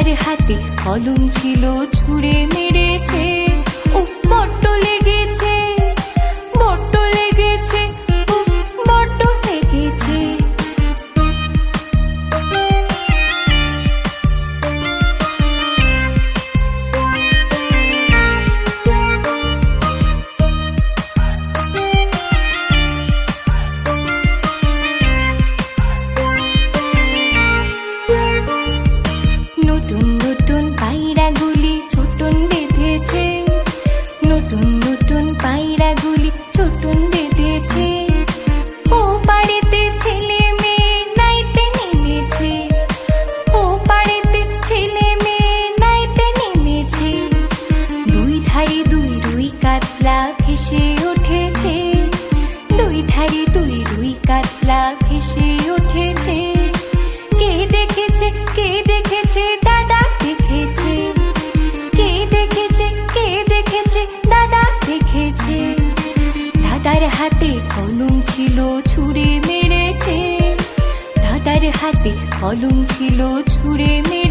দাদার হাতে কলম ছিল, ছুঁড়ে মেরেছে। উফ, বড্ড লেগেছে, বড্ড লেগেছে, উফ, বড্ড লেগেছে। নতুন নতুন পায়রাগুলি ছোটন বেঁধেছে, নতুন নতুন পায়রাগুলি ছোটন বেঁধেছে। ও পাড়েতে ছেলে মেয়ে নাইতে নেমেছে, ও পাড়েতে ছেলে মেয়ে নাইতে নেমেছে। দুই ধারে দুই রুই কাতলা ভেসে উঠেছে, দুই ধারে দুই রুই কাতলা ভেসে উঠেছে। কে দেখেছে, কে দেখেছে, দাদা দেখেছে। কে দেখেছে, কে দেখেছে, দাদা দেখেছে। দাদার হাতে কলম ছিল, ছুঁড়ে মেরেছে, দাদার হাতে কলম ছিল, ছুঁড়ে মেরেছে।